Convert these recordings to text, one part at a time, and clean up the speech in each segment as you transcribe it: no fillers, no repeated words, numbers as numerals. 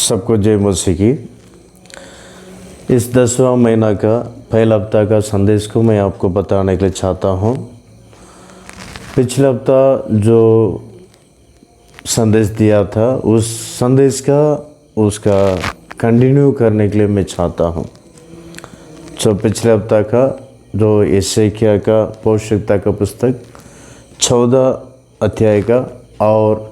सबको जय मसीह की। इस 10वां महीना का पहला हफ्ता का संदेश को मैं आपको बताने के लिए चाहता हूँ। पिछले हफ्ता जो संदेश दिया था उस संदेश का उसका कंटिन्यू करने के लिए मैं चाहता हूँ। जो पिछले हफ्ता का जो यशायाह का पौरुषता का पुस्तक 14 अध्याय का और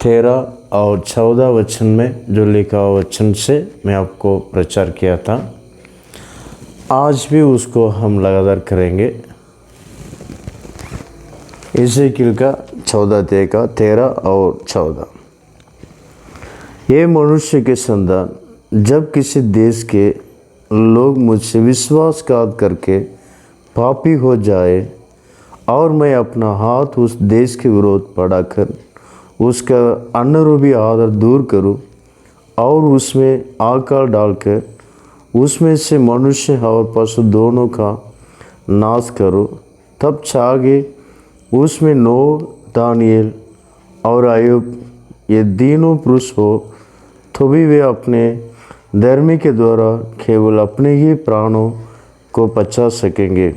13 और 14 वचन में जो लिखा हुआ वचन से मैं आपको प्रचार किया था, आज भी उसको हम लगातार करेंगे। यशायाह का 14 अध्याय का 13 और 14। ये मनुष्य के संतान, जब किसी देश के लोग मुझसे विश्वासघात करके पापी हो जाए और मैं अपना हाथ उस देश के विरोध बढ़ाकर उसका अन्नरूपी आदर दूर करूं और उसमें आकाल डालकर उसमें से मनुष्य और पशु दोनों का नाश करूं, तब चाहे उसमें नोह, दानियल और अय्यूब ये तीनों पुरुष हो, तो भी वे अपने धर्मी के द्वारा केवल अपने ही प्राणों को बचा सकेंगे।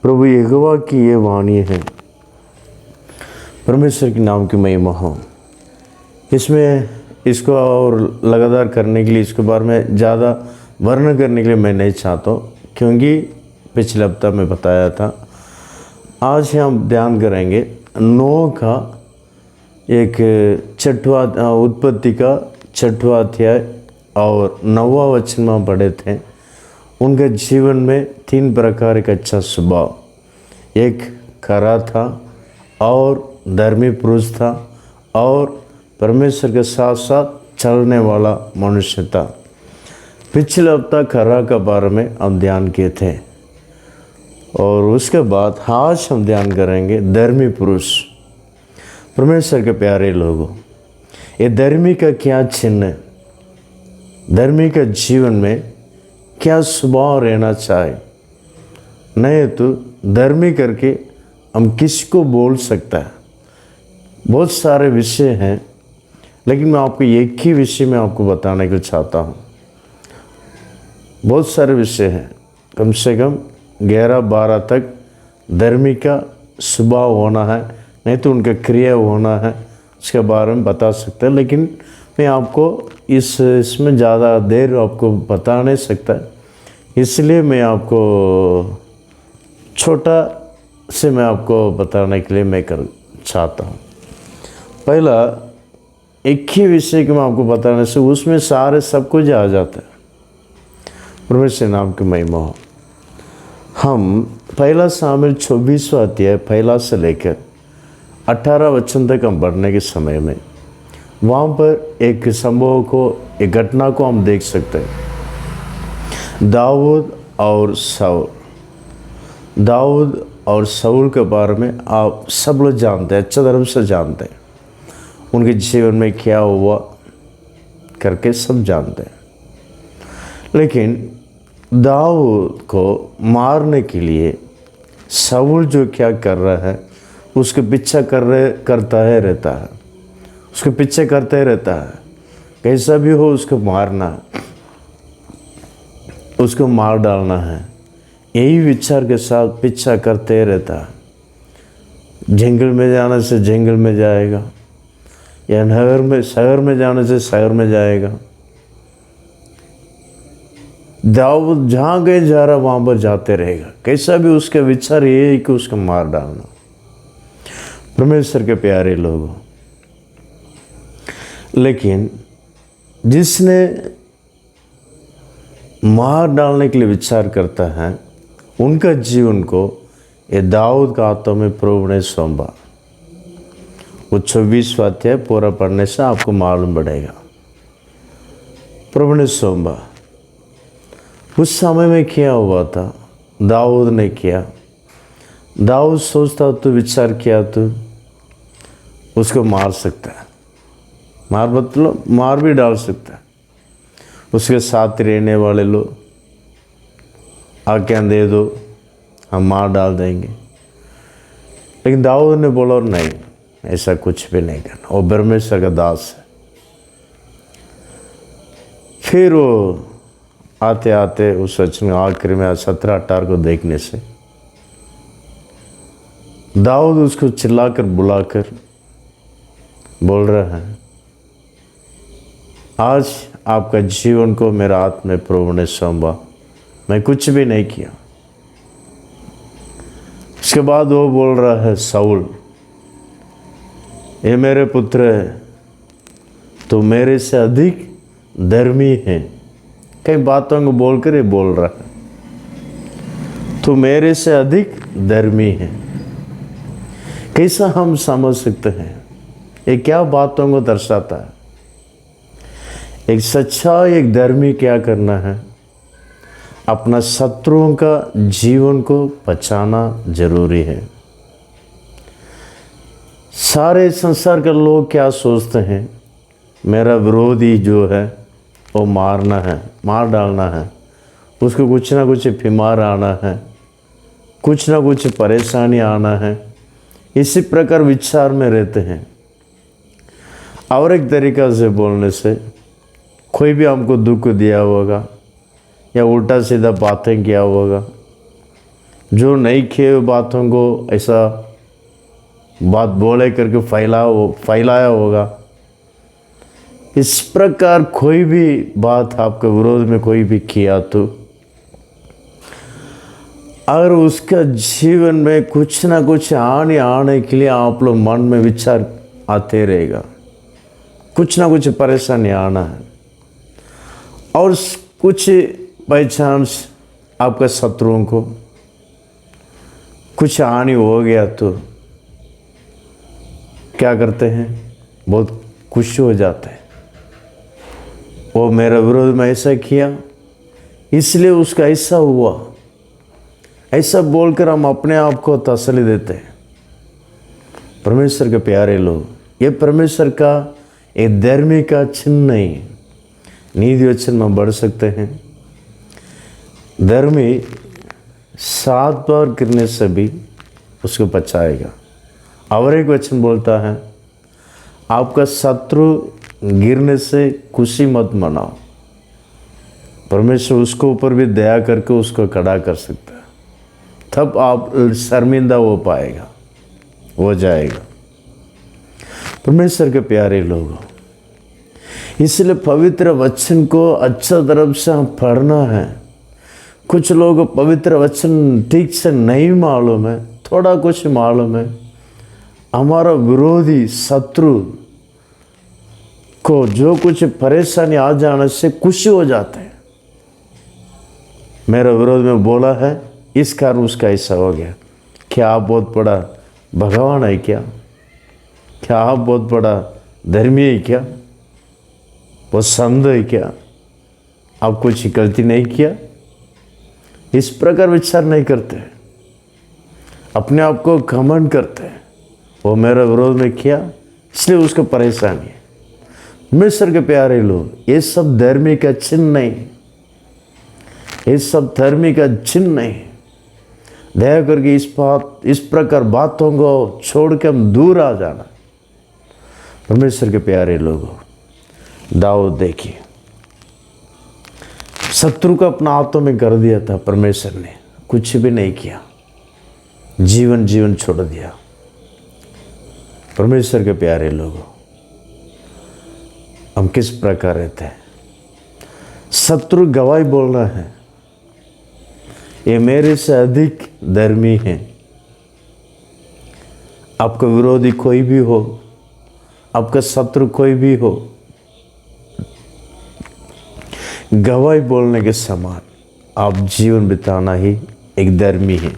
प्रभु यहोवा की ये वाणी है। परमेश्वर के नाम की महिमा हो। इसमें इसको और लगातार करने के लिए, इसके बारे में ज़्यादा वर्णन करने के लिए मैं नहीं चाहता हूँ, क्योंकि पिछले हफ्ता में बताया था। आज हम ध्यान करेंगे नोह का एक उत्पत्ति का 6वां अध्याय और 9वां वचन में पढ़े थे। उनके जीवन में 3 प्रकार का अच्छा स्वभाव, एक खरा था और धर्मी पुरुष था और परमेश्वर के साथ साथ चलने वाला मनुष्य था। पिछले हफ्ता खरा के बारे में हम ध्यान किए थे और उसके बाद आज हम ध्यान करेंगे धर्मी पुरुष। परमेश्वर के प्यारे लोगों, ये धर्मी का क्या चिन्ह है? धर्मी का जीवन में क्या स्वभाव रहना चाहिए? नहीं तो धर्मी करके हम किसको बोल सकता है? बहुत सारे विषय हैं, लेकिन मैं आपको एक ही विषय में आपको बताने को चाहता हूँ। बहुत सारे विषय हैं, कम से कम 11-12 तक धर्मी का स्वभाव होना है, नहीं तो उनका क्रिया होना है, उसके बारे में बता सकते हैं। लेकिन मैं आपको इसमें ज़्यादा देर आपको बता नहीं सकता, इसलिए मैं आपको छोटा से मैं आपको बताने के लिए मैं चाहता हूँ। पहला एक ही विषय को मैं आपको बताने से उसमें सारे सब कुछ आ जाता है। परमेश्वर नाम की महिमा हो। हम पहला शामिल 24वां अध्याय पहला से लेकर 18 वचन तक हम पढ़ने के समय में वहाँ पर एक संभव को, एक घटना को हम देख सकते हैं। दाऊद और शाऊल के बारे में आप सब लोग जानते हैं, अच्छी तरह से जानते हैं। उनके जीवन में क्या हुआ करके सब जानते हैं। लेकिन दाऊद को मारने के लिए शाऊल जो क्या कर रहा है, उसके पीछा रहता है। उसके पीछे करते रहता है, कैसा भी हो उसको मारना है, उसको मार डालना है, यही विचार के साथ पीछा करते रहता है। जंगल में जाने से जंगल में जाएगा, या शहर में जाने से शहर में जाएगा। दाऊद जहाँ गए जा रहा वहाँ पर जाते रहेगा, कैसा भी उसका विचार ये है कि उसको मार डालना। परमेश्वर के प्यारे लोगों, लेकिन जिसने मार डालने के लिए विचार करता है, उनका जीवन को ये दाऊद का हाथों में प्रभु ने सौंपा। वो 24वां अध्याय पूरा पढ़ने से आपको मालूम पड़ेगा। प्रभु ने सौंपा। उस समय में क्या हुआ था? दाऊद ने किया। दाऊद सोचता तो विचार किया तो उसको मार सकता है, मार भी डाल सकता है। उसके साथ रहने वाले लोग आज्ञा दे दो, हम मार डाल देंगे। लेकिन दाऊद ने बोला नहीं, ऐसा कुछ भी नहीं करना, वो परमेश्वर का दास है। फिर वो आते आते उस वचन में आखिर में 17-18 को देखने से दाऊद उसको चिल्लाकर बुलाकर बोल रहा है, आज आपका जीवन को मेरा हाथ में प्रभु ने सौंपा, मैं कुछ भी नहीं किया। उसके बाद वो बोल रहा है, शाऊल ये मेरे पुत्र है, तो मेरे से अधिक धर्मी है। कई बातों को बोलकर ये बोल रहा है, तो मेरे से अधिक धर्मी है। कैसा हम समझ सकते हैं ये क्या बातों को दर्शाता है? एक सच्चा एक धर्मी क्या करना है? अपना शत्रुओं का जीवन को बचाना जरूरी है। सारे संसार के लोग क्या सोचते हैं? मेरा विरोधी जो है वो मारना है, मार डालना है, उसको कुछ ना कुछ बीमार आना है, कुछ ना कुछ परेशानी आना है, इसी प्रकार विचार में रहते हैं। और एक तरीका से बोलने से, कोई भी हमको दुख दिया होगा या उल्टा सीधा बातें किया होगा, जो नहीं किए बातों को ऐसा बात बोले करके फैलाया होगा। इस प्रकार कोई भी बात आपके विरोध में कोई भी किया तो अगर उसका जीवन में कुछ ना कुछ आने के लिए आप लोग मन में विचार आते रहेगा, कुछ ना कुछ परेशानी आना है। और कुछ बाई चांस आपका शत्रुओं को कुछ हानि हो गया तो क्या करते हैं? बहुत खुश हो जाते हैं, वो मेरा विरोध में ऐसा किया इसलिए उसका ऐसा हुआ, ऐसा बोलकर हम अपने आप को तसल्ली देते हैं। परमेश्वर के प्यारे लोग, ये परमेश्वर का एक धर्मी का चिन्ह नहीं। नीति वचन में बढ़ सकते हैं, धर्मी 7 बार गिरने से भी उसको बचाएगा। और एक वचन बोलता है, आपका शत्रु गिरने से खुशी मत मनाओ। परमेश्वर उसको ऊपर भी दया करके उसको खड़ा कर सकता है, तब आप शर्मिंदा हो जाएगा। परमेश्वर के प्यारे लोगों, इसलिए पवित्र वचन को अच्छा तरफ से हम पढ़ना है। कुछ लोग पवित्र वचन ठीक से नहीं मालूम है, थोड़ा कुछ मालूम है। हमारा विरोधी शत्रु को जो कुछ परेशानी आ जाने से खुशी हो जाते हैं। मेरा विरोध में बोला है, इस कारण उसका ऐसा हो गया। क्या आप बहुत बड़ा भगवान है क्या? क्या आप बहुत बड़ा धर्मी है क्या? वो संत है क्या? आप कुछ गलती नहीं किया? इस प्रकार विचार नहीं करते, अपने आप को घमंड करते हैं। वो मेरा विरोध में किया इसलिए उसको परेशानी है। परमेश्वर के प्यारे लोग, ये सब धर्मी का चिन्ह नहीं, ये सब धर्मी का चिन्ह नहीं। दया करके इस प्रकार बातों को छोड़ के हम दूर आ जाना। परमेश्वर के प्यारे लोगों, दाऊद देखिए, शत्रु को अपना हाथों में कर दिया था। परमेश्वर ने कुछ भी नहीं किया, जीवन छोड़ दिया। परमेश्वर के प्यारे लोगों, हम किस प्रकार रहते हैं? शत्रु गवाही बोल रहा है, ये मेरे से अधिक धर्मी है। आपका विरोधी कोई भी हो, आपका शत्रु कोई भी हो, गवाही बोलने के समान आप जीवन बिताना ही एक धर्मी है।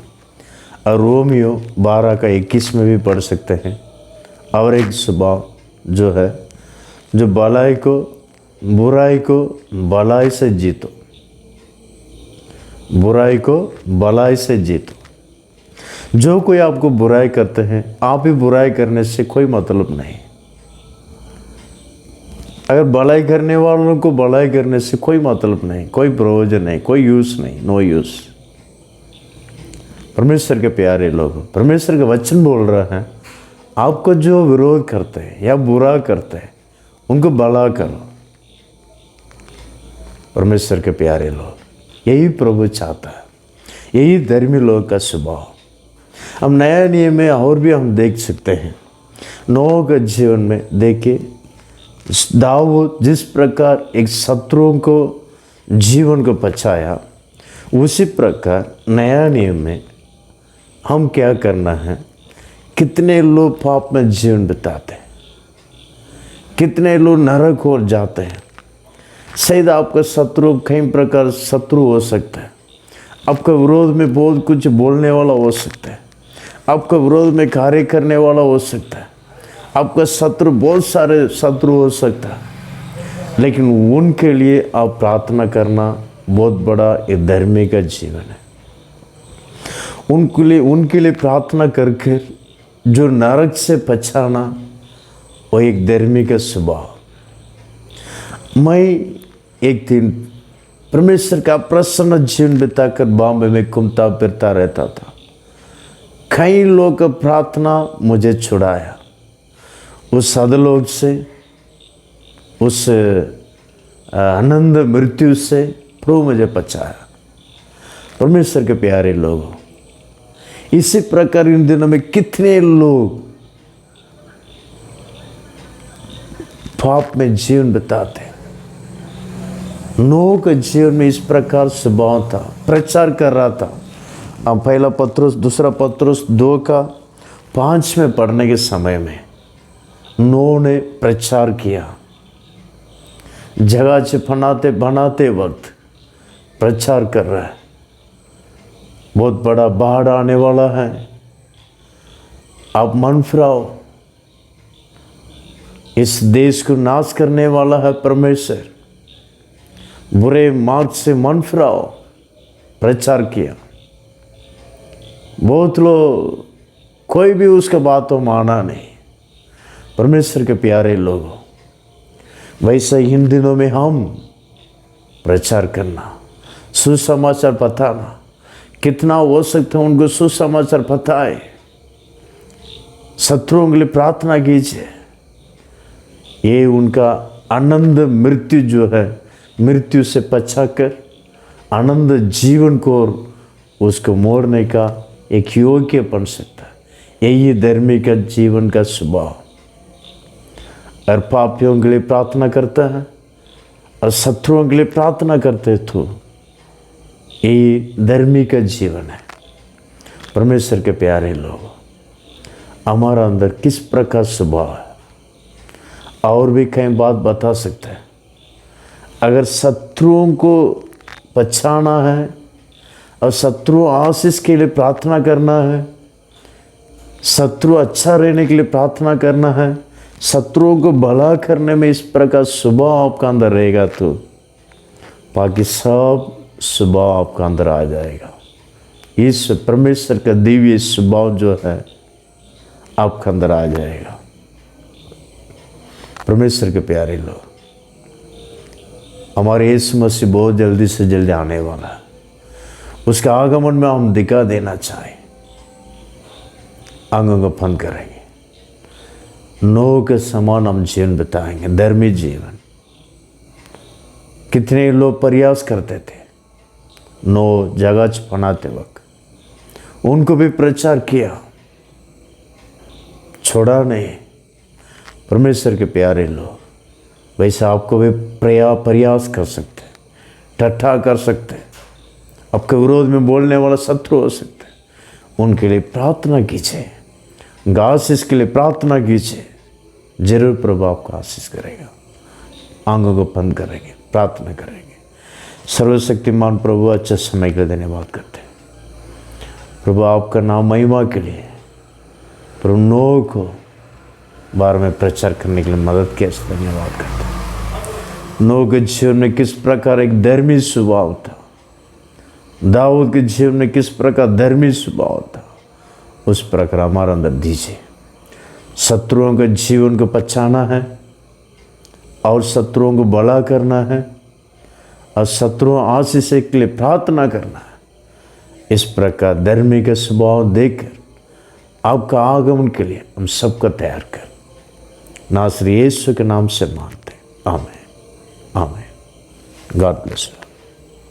और रोमियो 12:21 में भी पढ़ सकते हैं। और एक स्वभाव जो है, जो बुराई को भलाई से जीतो, बुराई को भलाई से जीतो। जो कोई आपको बुराई करते हैं, आप ही बुराई करने से कोई मतलब नहीं। अगर भलाई करने वालों को भलाई करने से कोई मतलब नहीं, कोई प्रयोजन नहीं, कोई यूज नहीं, नो यूज। परमेश्वर के प्यारे लोग, परमेश्वर का वचन बोल रहा है, आपको जो विरोध करते हैं या बुरा करते हैं उनको भला करो। परमेश्वर के प्यारे लोग, यही प्रभु चाहता है, यही धर्मी लोग का स्वभाव। हम नया नियम में और भी हम देख सकते हैं। नोह के जीवन में देखिए, दाऊद जिस प्रकार एक शत्रुओं को जीवन को बचाया, उसी प्रकार नया नियम में हम क्या करना है। कितने लोग पाप में जीवन बिताते हैं, कितने लोग नरक हो जाते हैं। शायद आपका शत्रु कई प्रकार शत्रु हो सकता है, आपका विरोध में बहुत कुछ बोलने वाला हो सकता है, आपका विरोध में कार्य करने वाला हो सकता है, आपका शत्रु बहुत सारे शत्रु हो सकता है, लेकिन उनके लिए आप प्रार्थना करना बहुत बड़ा एक धर्मी का जीवन है। उनके लिए प्रार्थना करके जो नरक से बचाना, वो एक धर्मी का स्वभाव। मैं एक दिन परमेश्वर का प्रसन्न जीवन बिताकर बॉम्बे में घूमता फिरता रहता था। कई लोग का प्रार्थना मुझे छुड़ाया उस अधोलोक से, उस आनंद मृत्यु से प्रभु मुझे बचाया। परमेश्वर के प्यारे लोगों, इसी प्रकार इन दिनों में कितने लोग पाप में जीवन बिताते हैं। नोह के जीवन में इस प्रकार स्वभाव था, प्रचार कर रहा था। हम पहला पत्रुस, दूसरा पत्रुस 2:5 में पढ़ने के समय में नोह ने प्रचार किया। जगह से बनाते वक्त प्रचार कर रहा है, बहुत बड़ा बाढ़ आने वाला है, आप मन फिराओ, इस देश को नाश करने वाला है परमेश्वर, बुरे मार्ग से मन फिराओ, प्रचार किया। बहुत लोग, कोई भी उसका बात तो माना नहीं। परमेश्वर के प्यारे लोगों, वैसे इन दिनों में हम प्रचार करना, सुसमाचार बताना, कितना हो सकता है उनको सुसमाचार बताए। शत्रुओं के लिए प्रार्थना कीजिए। ये उनका आनंद मृत्यु जो है, मृत्यु से बचाकर आनंद जीवन को उसको मोड़ने का एक योग्य बन सकता है। यही धर्मी का जीवन का स्वभाव। और पापियों के लिए प्रार्थना करता है और शत्रुओं के लिए प्रार्थना करते तो यही धर्मी का जीवन है। परमेश्वर के प्यारे लोग, हमारा अंदर किस प्रकार स्वभाव है, और भी कई बात बता सकते हैं। अगर शत्रुओं को बचाना है और शत्रु आशीष के लिए प्रार्थना करना है, शत्रु अच्छा रहने के लिए प्रार्थना करना है, शत्रुओं को भला करने में इस प्रकार स्वभाव आपका अंदर रहेगा, तो बाकी सब स्वभाव आपका अंदर आ जाएगा। इस परमेश्वर का दिव्य स्वभाव जो है आपका अंदर आ जाएगा। परमेश्वर के प्यारे लोग, हमारे यीशु मसीह बहुत जल्दी से जल्दी आने वाला है। उसका आगमन में हम दिखा देना चाहें, आंखों को बंद करेंगे, नोह के समान हम जीवन बिताएंगे, धर्मी जीवन। कितने लोग प्रयास करते थे नोह जगह बनाते वक्त, उनको भी प्रचार किया, छोड़ा नहीं। परमेश्वर के प्यारे लोग, वैसे आपको भी प्रयास कर सकते, ठट्ठा कर सकते, आपके विरोध में बोलने वाला शत्रु हो सकते, उनके लिए प्रार्थना कीजिए, आशीष के लिए प्रार्थना कीजिए, जरूर प्रभु आपको आशीष करेगा। आंखों को बंद करेंगे, प्रार्थना करेंगे। सर्वशक्तिमान प्रभु, अच्छा समय के लिए धन्यवाद करते हैं प्रभु, आपका नाम महिमा के लिए। प्रभु नोह को बारे में प्रचार करने के लिए मदद किया, धन्यवाद करते हैं। नोह के जीवन में किस प्रकार एक धर्मी स्वभाव था, दाऊद के जीवन में किस प्रकार धर्मी स्वभाव था, उस प्रकार हमारा अंदर दीजिए। शत्रुओं के जीवन को बचाना है और शत्रुओं को भला करना है और शत्रुओं आशीष के लिए प्रार्थना करना है। इस प्रकार धर्मी का स्वभाव देकर आपका आगमन के लिए हम सबको तैयार कर, नासरी यीशु के नाम से मांगते, आमीन, आमीन। God bless.